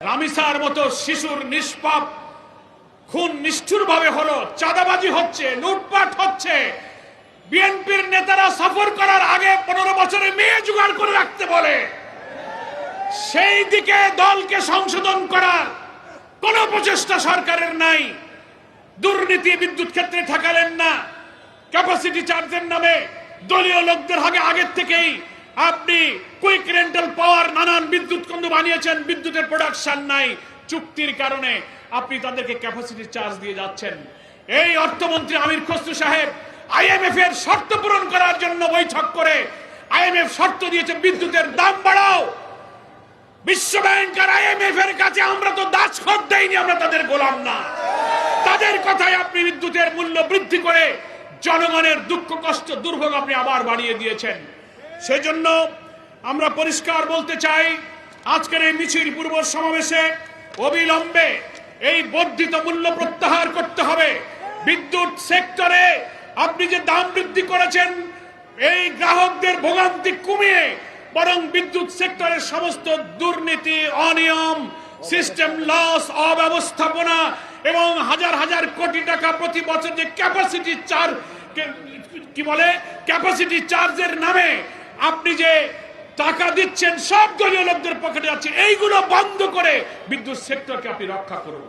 রামিসার মতো শিশুর নিষ্পাপ খুন নিষ্ঠুরভাবে হলো, চাঁদাবাজি হচ্ছে, লুটপাট হচ্ছে। বিএনপির নেতারা সফর করার আগে 15 বছরের মেয়ে জোগাড় করে রাখতে বলে। সেই দিকে দলকে সংশোধন করার কোন প্রচেষ্টা সরকারের নাই। দুর্নীতি বিদ্যুৎ ক্ষেত্রে ঠেকালেন না। ক্যাপাসিটি চার্জের নামে দলীয় লোকদের আগের থেকেই আপনি কুইক রেন্টাল পাওয়ার নানান বিদ্যুৎ কেন্দ্র বানিয়েছেন, বিদ্যুতের প্রোডাকশন নাই। চুক্তির কারণে আপনি তাদেরকে ক্যাপাসিটি চার্জ দিয়ে যাচ্ছেন। এই অর্থমন্ত্রী আমির খসরু সাহেব আইএমএফ এর শর্ত পূরণ করার জন্য বৈঠক করে আইএমএফ শর্ত দিয়েছে বিদ্যুতের দাম বাড়াও। বিশ্ব ব্যাংক আর আইএমএফ এর কাছে আমরা তো দাসখত দেইনি, আমরা তাদের গোলাম না। তাদের কথায় আপনি বিদ্যুতের মূল্য বৃদ্ধি করে জনগণের দুঃখ কষ্ট দুর্ভোগ আপনি আবার বাড়িয়ে দিয়েছেন। সেজন্য আমরা পরিষ্কার বলতে চাই, আজকের এই মিছিল পূর্ব সমাবেশে অবিলম্বে এই বর্ধিত মূল্য প্রত্যাহার করতে হবে। বিদ্যুৎ সেক্টরে আপনি যে দাম বৃদ্ধি করেছেন, এই গ্রাহকদের ভোগান্তি কমিয়ে বরং বিদ্যুৎ সেক্টরের সমস্ত দুর্নীতি, অনিয়ম, সিস্টেম লস, অব্যবস্থাপনা এবং হাজার হাজার কোটি টাকা প্রতি বছর যে ক্যাপাসিটি চার্জ ক্যাপাসিটি চার্জের নামে আপনি যে টাকা দিচ্ছেন সব দলীয় লোকদের পকেটে যাচ্ছে, এইগুলো বন্ধ করে বিদ্যুৎ সেক্টরকে আপনি রক্ষা করুন।